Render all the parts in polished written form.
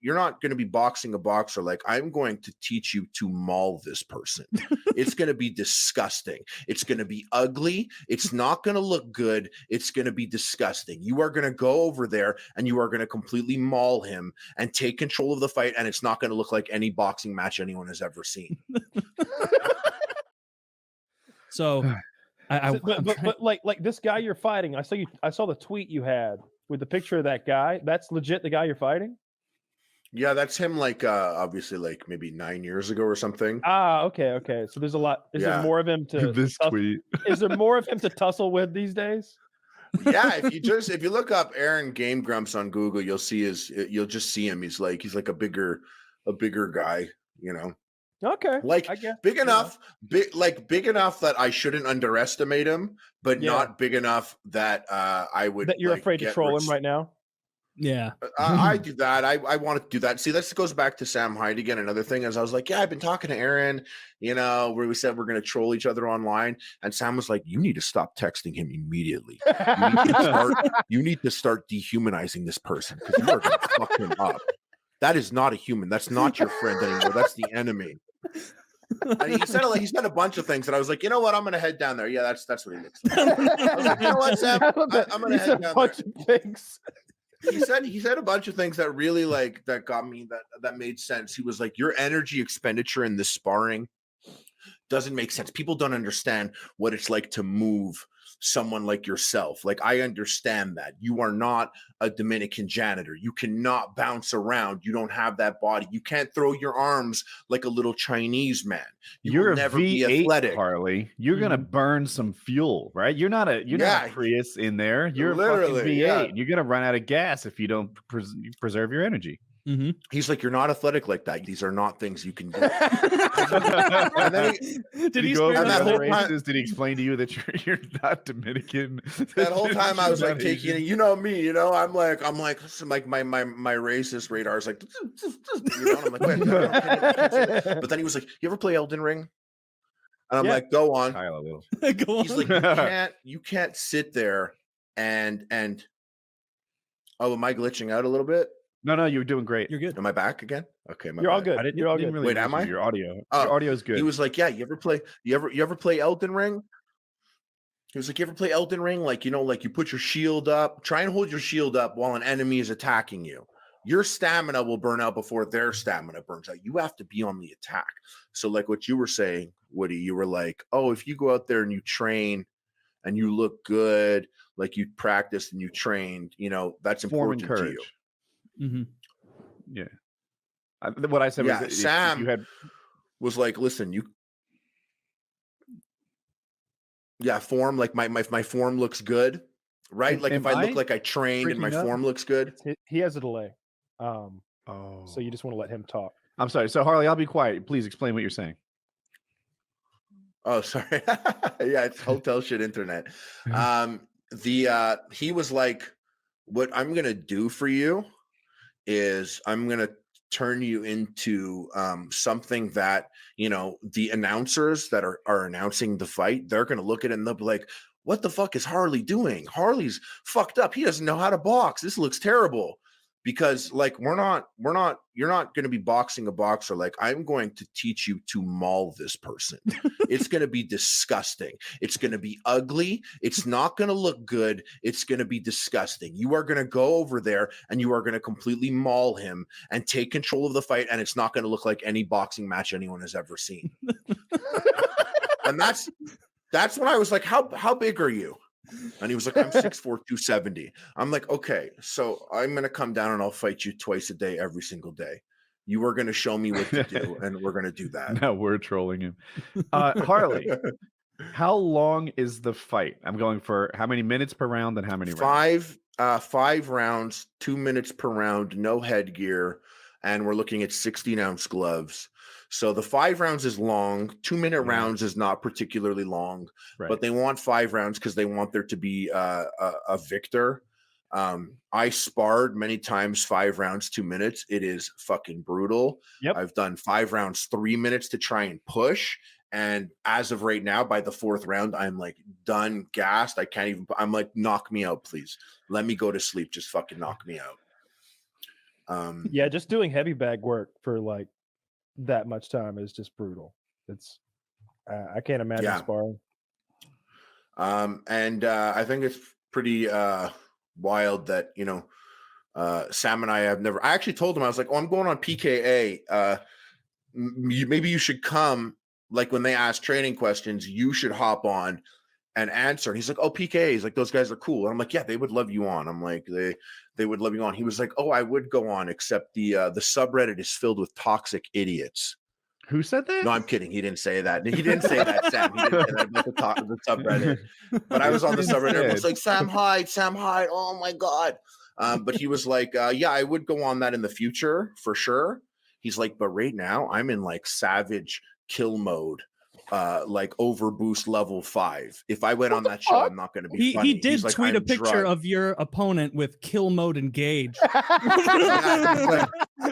going to be boxing a boxer. Like, I'm going to teach you to maul this person. It's going to be disgusting. It's going to be ugly. It's not going to look good. It's going to be disgusting. You are going to go over there and you are going to completely maul him and take control of the fight, and it's not going to look like any boxing match anyone has ever seen. So but like this guy you're fighting, I saw the tweet you had with the picture of that guy. That's legit the guy you're fighting? Yeah, that's him, like obviously like maybe 9 years ago or something. Ah, okay. So there's a lot. Is there more of him to this tweet? Is there more of him to tussle with these days? Yeah, if you look up Aaron Game Grumps on Google, you'll just see him. He's like a bigger guy, you know. Okay. Like big enough that I shouldn't underestimate him, but not big enough that I would. That you're afraid to troll him right now. Yeah, I do that. I want to do that. See, this goes back to Sam Hyde again. Another thing is I was like, yeah, I've been talking to Aaron, you know, where we said we're going to troll each other online. And Sam was like, you need to stop texting him immediately. You need to start dehumanizing this person because you are going to fuck him up. That is not a human. That's not your friend anymore. That's the enemy. And he said a bunch of things, and I was like, you know what? I'm going to head down there. Yeah, that's what he looks like. I was like, you know what, Sam? I'm going to head down there. He said a bunch of things that really that got me that made sense. He was like, your energy expenditure in this sparring doesn't make sense. People don't understand what it's like to move someone like yourself. Like, I understand that you are not a Dominican janitor. You cannot bounce around. You don't have that body. You can't throw your arms like a little Chinese man. You're will never V8, be athletic, Harley. You're gonna burn some fuel, right? You're not a Prius in there. You're literally a fucking V8. You're gonna run out of gas if you don't preserve your energy. Mm-hmm. He's like, you're not athletic like that. These are not things you can do. And then did he go that whole races? Did he explain to you that you're not Dominican? That whole time I was like taking it, you know me, you know, I'm like listen, like my racist radar is like, you know, and I'm like, wait, but then he was like, you ever play Elden Ring? And I'm like, go on. Go on. He's like, you can't sit there and oh, am I glitching out a little bit? No, you're doing great. You're good. Am I back again? Okay, you're all good. You're all good. Really wait, am I? Your audio. Your audio is good. He was like, yeah, you ever play Elden Ring? He was like, you ever play Elden Ring? Like, you know, like you put your shield up, try and hold your shield up while an enemy is attacking you. Your stamina will burn out before their stamina burns out. You have to be on the attack. So like what you were saying, Woody, you were like, oh, if you go out there and you train and you look good, like you practiced and you trained, you know, that's important to you. Mm-hmm. Yeah. What I said was that Sam was like, listen, form, like my form looks good, right? Like if I look like I trained and my form looks good. He has a delay. So you just want to let him talk. I'm sorry. So Harley, I'll be quiet. Please explain what you're saying. Oh, sorry. Yeah, it's hotel shit internet. He was like, what I'm gonna do for you is I'm going to turn you into something that, you know, the announcers that are announcing the fight, they're going to look at it and they'll be like, what the fuck is Harley doing? Harley's fucked up. He doesn't know how to box. This looks terrible. Because like you're not going to be boxing a boxer. Like, I'm going to teach you to maul this person. It's going to be disgusting. It's going to be ugly. It's not going to look good. It's going to be disgusting. You are going to go over there and you are going to completely maul him and take control of the fight. And it's not going to look like any boxing match anyone has ever seen. And that's when I was like, how big are you? And he was like, I'm 6'4", 270. I'm like, okay, so I'm going to come down and I'll fight you twice a day, every single day. You are going to show me what to do, and we're going to do that. Now we're trolling him. Harley, how long is the fight? I'm going for how many minutes per round and how many rounds? 5 rounds, 2 minutes per round, no headgear, and we're looking at 16-ounce gloves. So the 5 rounds is long. 2-minute rounds is not particularly long, but they want 5 rounds because they want there to be a victor. I sparred many times 5 rounds, 2 minutes. It is fucking brutal. Yep. I've done 5 rounds, 3 minutes to try and push. And as of right now, by the 4th round, I'm like done, gassed. I can't even, I'm like, knock me out, please. Let me go to sleep. Just fucking knock me out. Yeah, just doing heavy bag work for like that much time is just brutal. It's I can't imagine sparring. And I think it's pretty wild that, you know, Sam and I have never. I actually told him, I was like, "Oh, I'm going on PKA. Maybe you should come. Like when they ask training questions, you should hop on and answer." And he's like, "Oh, PKA." He's like, "Those guys are cool." And I'm like, "Yeah, they would love you on." I'm like, they would love you on. He was like, "Oh, I would go on, except the subreddit is filled with toxic idiots." Who said that? No, I'm kidding. He didn't say that. He didn't say that, Sam. He didn't say that about the subreddit. But I was on the subreddit. I was like, Sam Hyde. Oh my God. But he was like, yeah, I would go on that in the future for sure. He's like, but right now I'm in like savage kill mode, like overboost level 5. If I went on that show, I'm not going to be funny. He did like, tweet a picture of your opponent with kill mode engaged.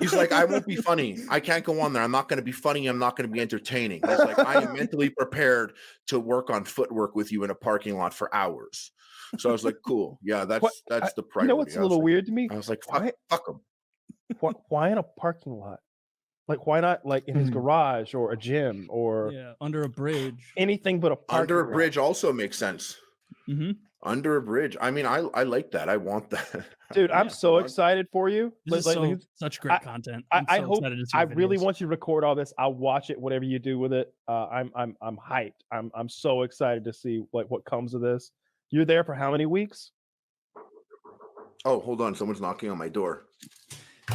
He's like, I won't be funny. I can't go on there. I'm not going to be funny. I'm not going to be entertaining. He's like, I am mentally prepared to work on footwork with you in a parking lot for hours. So I was like, cool. Yeah, that's the priority. You know what's a little weird to me? I was like, fuck him. Why in a parking lot? Like, why not like in his garage or a gym or under a bridge? Anything but a parking under a lot. bridge also makes sense. Mm-hmm. Under a bridge. I mean, I like that. I want that. Dude, I'm so excited for you. Such great content. I hope. I really want you to record all this. I'll watch it. Whatever you do with it. I'm hyped. I'm so excited to see what comes of this. You're there for how many weeks? Oh, hold on. Someone's knocking on my door.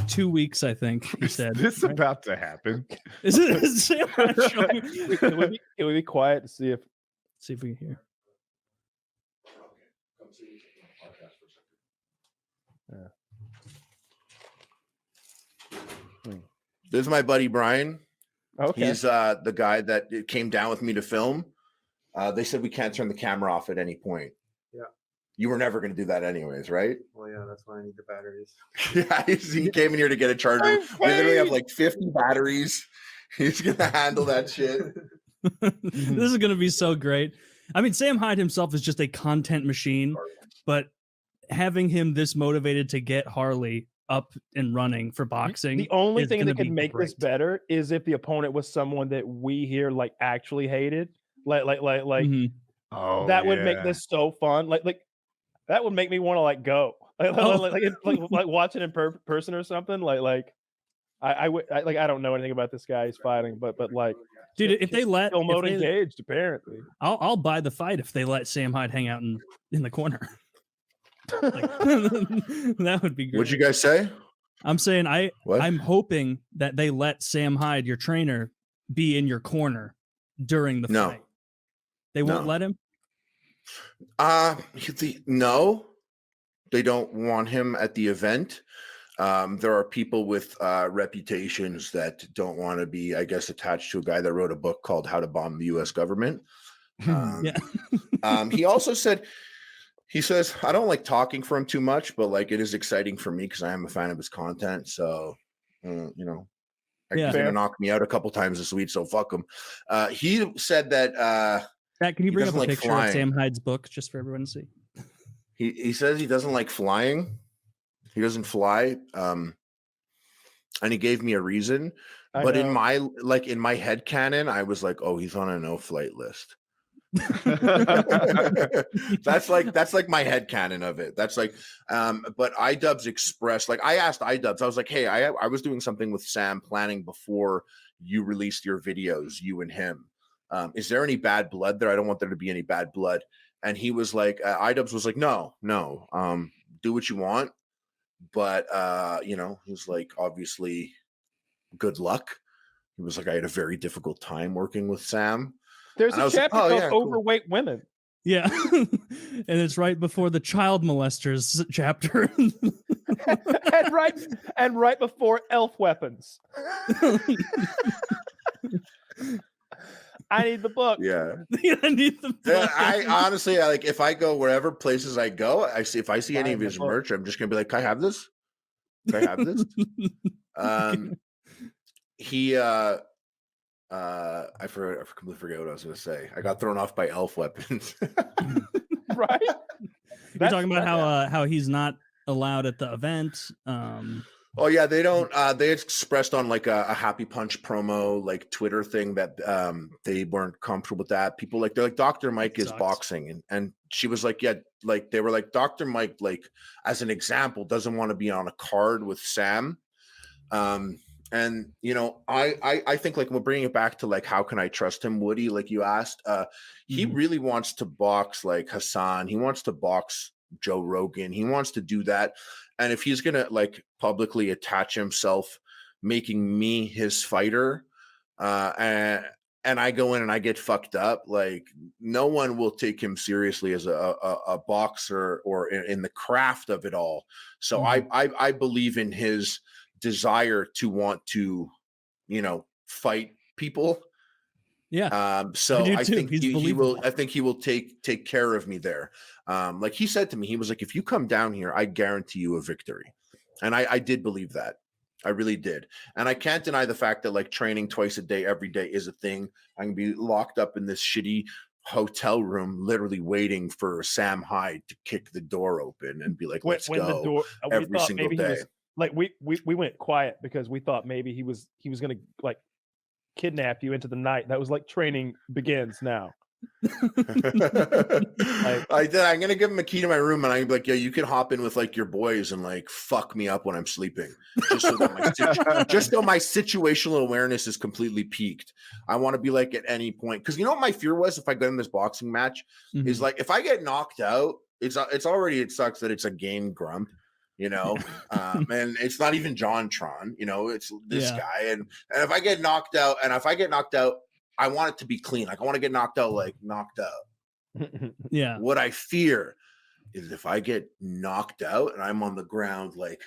2 weeks, I think. He said. Is this about to happen? Is it? Can we be quiet to see if we can hear? This is my buddy Brian. Okay. He's the guy that came down with me to film. They said we can't turn the camera off at any point. Yeah. You were never going to do that anyways, right? Well, yeah, that's why I need the batteries. Yeah, he came in here to get a charger. We literally have like 50 batteries. He's going to handle that shit. This is going to be so great. I mean, Sam Hyde himself is just a content machine, but having him this motivated to get Harley up and running for boxing. The only thing that could make this better is if the opponent was someone that we here like actually hated. Mm-hmm. Oh, that would make this so fun. Like that would make me want to like go. Like watch it in person or something. I don't know anything about this guy he's fighting, but like, dude, if they let kill mode engaged, apparently, I'll buy the fight if they let Sam Hyde hang out in the corner. That would be great. What'd you guys say? I'm saying I'm hoping that they let Sam Hyde, your trainer, be in your corner during the fight. They won't let him. No, they don't want him at the event. There are people with reputations that don't want to be, I guess, attached to a guy that wrote a book called How to Bomb the U.S. Government. He also said, he says, I don't like talking for him too much, but like it is exciting for me because I am a fan of his content. So, you know, he's going to knock me out a couple times this week. So fuck him. He said that. Pat, can you bring up a picture of Sam Hyde's book just for everyone to see? He says he doesn't like flying. He doesn't fly. And he gave me a reason. But in my head canon, I was like, oh, he's on a no-flight list. That's like my head canon of it. That's like but iDubbbz expressed, like I asked iDubbbz, I was like, hey, I was doing something with Sam planning before you released your videos, you and him. Is there any bad blood there? I don't want there to be any bad blood. And he was like, iDubbbz was like, no, do what you want. But you know, he was like, obviously, good luck. He was like, I had a very difficult time working with Sam. There's a chapter called Overweight Women. Yeah. And it's right before the child molesters chapter. and right before elf weapons. I need the book. Yeah. I need the book. Yeah, I honestly, like, if I go wherever places I go, if I see any of his merch, I'm just gonna be like, can I have this? Can I have this? I completely forget what I was going to say. I got thrown off by elf weapons. Right? You're talking about how he's not allowed at the event. Oh yeah, they don't. They expressed on like a Happy Punch promo, like Twitter thing that they weren't comfortable with that. People like they're like Dr. Mike is boxing, and she was like, yeah, like they were like Dr. Mike, like as an example, doesn't want to be on a card with Sam. And you know, I think like we're bringing it back to like how can I trust him, Woody? Like you asked, he really wants to box like Hassan. He wants to box Joe Rogan. He wants to do that. And if he's gonna like publicly attach himself, making me his fighter, and I go in and I get fucked up, like no one will take him seriously as a boxer or in the craft of it all. So I believe in his desire to want to, you know, fight people. Yeah. So I think he will. I think he will take care of me there. Like he said to me, he was like, "If you come down here, I guarantee you a victory," and I did believe that. I really did, and I can't deny the fact that like training twice a day, every day is a thing. I'm gonna be locked up in this shitty hotel room, literally waiting for Sam Hyde to kick the door open and be like, "Let's go." The door, every single day. Like we went quiet because we thought maybe he was gonna like kidnap you into the night. That was like training begins now. Like, I did. I'm gonna give him a key to my room, and I'm like, "Yeah, you can hop in with like your boys and like fuck me up when I'm sleeping, just so that my situational awareness is completely peaked. I want to be like at any point, because you know what my fear was if I got in this boxing match is like if I get knocked out, it sucks that it's a game grump. You know, and it's not even JonTron, you know, it's this guy. And if I get knocked out, I want it to be clean. Like I want to get knocked out. Yeah. What I fear is if I get knocked out and I'm on the ground, like,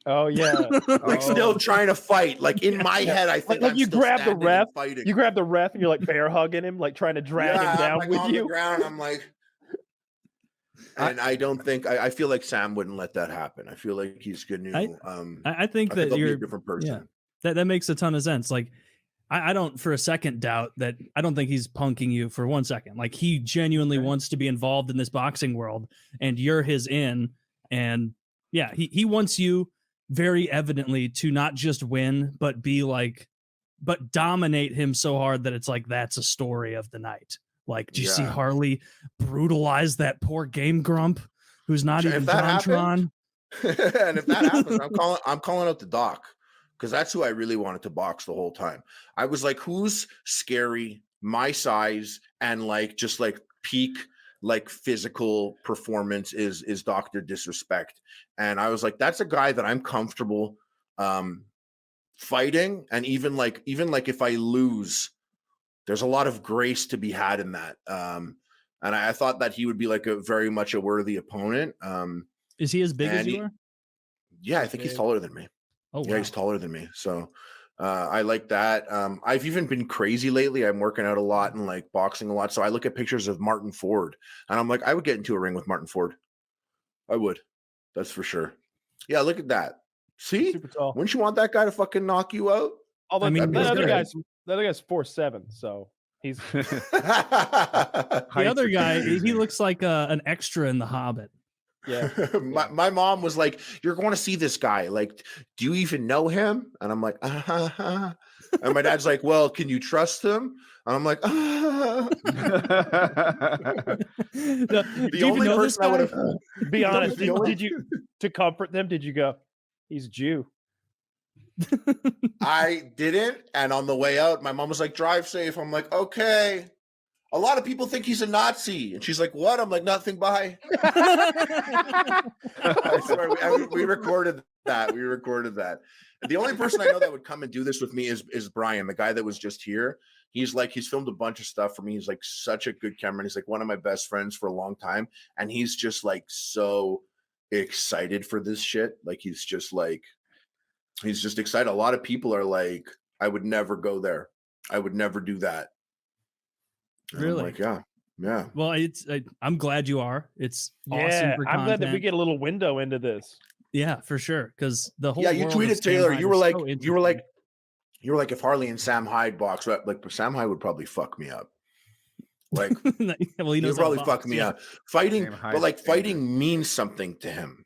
oh yeah, like still trying to fight. Like in my head, I think like you grab the ref, fighting. You grab the ref, and you're like bear hugging him, like trying to drag him down like with on you. The ground, I'm like. And I don't think I feel like Sam wouldn't let that happen. I feel like he's gonna. I think that you're a different person. Yeah, that makes a ton of sense. Like, I don't for a second doubt that I don't think he's punking you for 1 second. Like he genuinely wants to be involved in this boxing world, and you're his in. And yeah, he wants you very evidently to not just win, but dominate him so hard that it's like that's a story of the night. Like, do you see Harley brutalize that poor game grump who's not even JonTron? And if that happens, I'm calling out the doc, because that's who I really wanted to box the whole time. I was like, who's scary, my size, and like just like peak like physical performance is Dr. Disrespect. And I was like, that's a guy that I'm comfortable fighting. And even like if I lose, there's a lot of grace to be had in that. And I thought that he would be like very much a worthy opponent. Is he as big as you are? Yeah, I think he's taller than me. Oh, yeah, he's taller than me. So I like that. I've even been crazy lately. I'm working out a lot and like boxing a lot. So I look at pictures of Martin Ford and I'm like, I would get into a ring with Martin Ford. I would. That's for sure. Yeah, look at that. See? Super tall. Wouldn't you want that guy to fucking knock you out? Although I mean, the other guy's 4'7", so he's the other guy. He looks like an extra in The Hobbit. Yeah. My mom was like, "You're going to see this guy. Like, do you even know him?" And I'm like, And my dad's like, "Well, can you trust him?" And I'm like, The only person I would have. Be honest. Did you to comfort them? Did you go? He's Jew. I didn't. And on the way out, my mom was like, "Drive safe." I'm like, "Okay." A lot of people think he's a Nazi. And she's like, "What?" I'm like, "Nothing, bye." I swear, we recorded that. We recorded that. The only person I know that would come and do this with me is Brian, the guy that was just here. He's filmed a bunch of stuff for me. He's like such a good cameraman. He's like one of my best friends for a long time. And he's just like so excited for this shit. Like he's just excited. A lot of people are like, "I would never go there. I would never do that." And really? I'm like, yeah. Well, I'm glad you are. It's awesome for I'm glad that we get a little window into this. Yeah, for sure. Because the whole you tweeted Taylor. You were like, if Harley and Sam Hyde box, like Sam Hyde would probably fuck me up. Like, well, he knows he'd probably fuck me up. Fighting, but like fighting means something to him.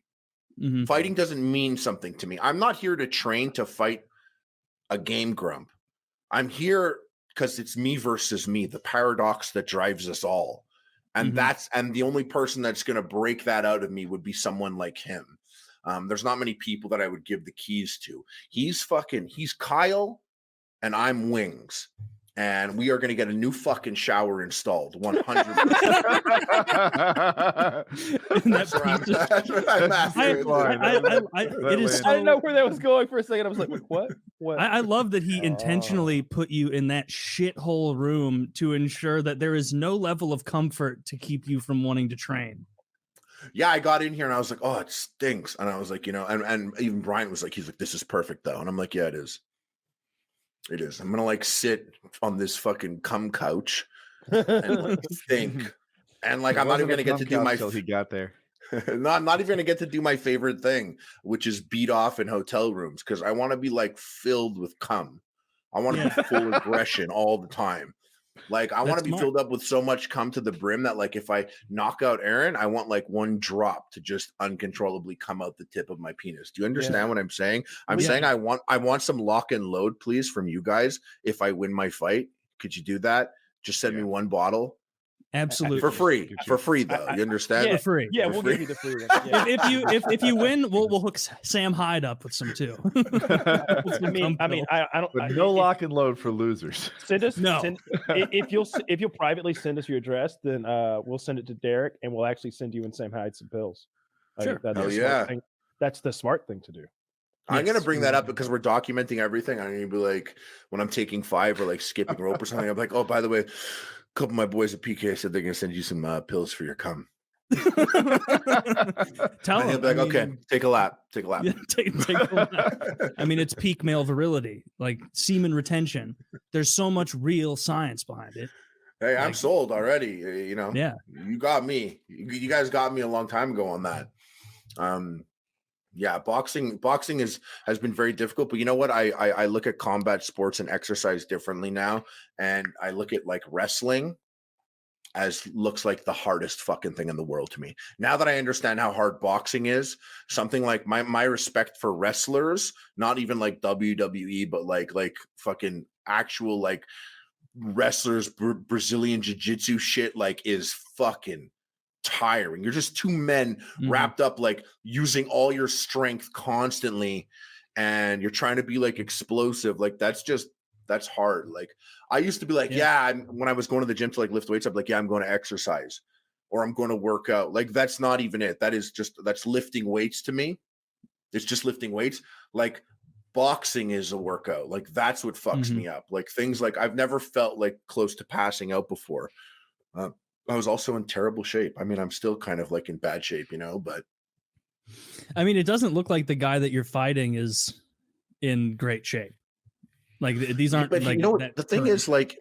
Mhm. Fighting doesn't mean something to me. I'm not here to train to fight a game grump. I'm here because it's me versus me, the paradox that drives us all. And the only person that's going to break that out of me would be someone like him. There's not many people that I would give the keys to. He's Kyle and I'm Wings. And we are going to get a new fucking shower installed. 100%. That's where I'm I didn't know where that was going for a second. I was like, wait, what? I love that he intentionally put you in that shithole room to ensure that there is no level of comfort to keep you from wanting to train. Yeah, I got in here and I was like, oh, it stinks. And I was like, and even Brian was like, he's like, this is perfect though. And I'm like, yeah, it is. It is. I'm gonna like sit on this fucking cum couch and like think, and like I'm not even gonna get to do my. Till he got there. No, I'm not even gonna get to do my favorite thing, which is beat off in hotel rooms because I want to be like filled with cum. I want to be full aggression all the time. Like I want to be filled up with so much cum to the brim that like if I knock out Aaron, I want like one drop to just uncontrollably come out the tip of my penis. Do you understand what I'm saying? I'm saying I want some lock and load, please, from you guys. If I win my fight, could you do that? Just send me one bottle. Absolutely. For free though. You understand? For free. Yeah, we'll give you the free one. Yeah. If you win, we'll hook Sam Hyde up with some too. I mean, I don't. But no lock and load for losers. Send us. No. If you'll privately send us your address, then we'll send it to Derek, and we'll actually send you and Sam Hyde some pills. Sure. That's the smart thing to do. I'm gonna bring that up because we're documenting everything. I'm gonna be like, when I'm taking 5 or like skipping rope or something, I'm like, oh, by the way, a couple of my boys at PK said they're gonna send you some pills for your cum. Tell and he'll him. be like, okay, take a lap. Yeah, take a lap. I mean, it's peak male virility, like semen retention. There's so much real science behind it. Hey, I'm sold already. You know, you got me. You guys got me a long time ago on that. Yeah, boxing has been very difficult, but you know what? I look at combat sports and exercise differently now, and I look at like wrestling as looks like the hardest fucking thing in the world to me. Now that I understand how hard boxing is, something like my respect for wrestlers, not even like WWE, but like fucking actual like wrestlers, Brazilian jiu-jitsu shit, like is fucking tiring. You're just two men wrapped up, like using all your strength constantly, and you're trying to be like explosive. Like that's hard. Like I used to be like, when I was going to the gym to like lift weights, I'm like, I'm going to exercise or I'm going to work out. Like that's not even it. That's lifting weights to me. It's just lifting weights. Like boxing is a workout. Like that's what fucks me up. Like things like I've never felt like close to passing out before. I was also in terrible shape. I mean, I'm still kind of like in bad shape, you know, but I mean, it doesn't look like the guy that you're fighting is in great shape. Like these aren't like, you know, the thing is like,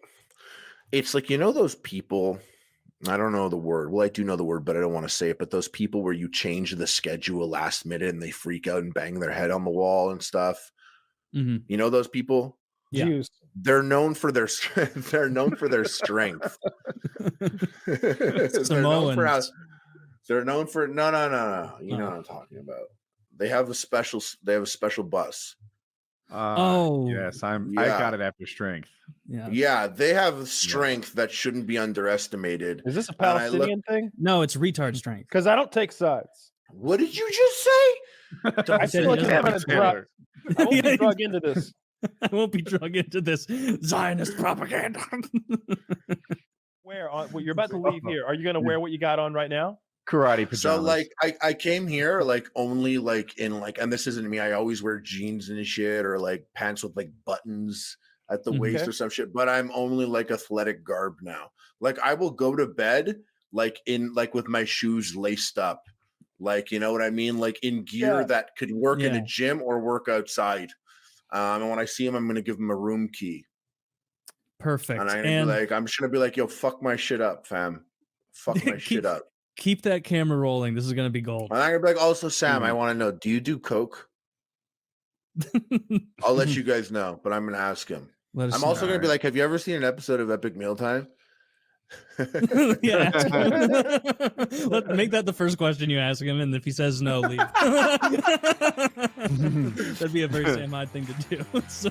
it's like, you know, those people, I don't know the word. Well, I do know the word, but I don't want to say it. But those people where you change the schedule last minute and they freak out and bang their head on the wall and stuff. You know, those people. Yeah. They're known for their strength. They're known for their strength. They're known for no. You know what I'm talking about. They have a special bus. Yes, I got it after strength. Yeah, they have strength that shouldn't be underestimated. Is this a Palestinian thing? No, it's retard strength. Because I don't take sides. What did you just say? I feel like I won't be drug into this. I won't be drug into this Zionist propaganda. You're about to leave here. Are you going to wear what you got on right now? Karate pajamas. So like I came here like only like in like, and this isn't me, I always wear jeans and shit or like pants with like buttons at the waist or some shit, but I'm only like athletic garb now. Like I will go to bed like in like with my shoes laced up, like, you know what I mean, like in gear that could work in the gym or work outside. And when I see him, I'm gonna give him a room key. Perfect. And I'm gonna be like, I'm just gonna be like, yo, fuck my shit up, fam. Fuck my shit up. Keep that camera rolling. This is gonna be gold. And I'm gonna be like, also, Sam, I want to know, do you do coke? I'll let you guys know, but I'm gonna ask him. I'm also gonna be like, have you ever seen an episode of Epic Mealtime? Yeah, ask him. Make that the first question you ask him, and if he says no, leave. That'd be a very Sam Hyde thing to do. So.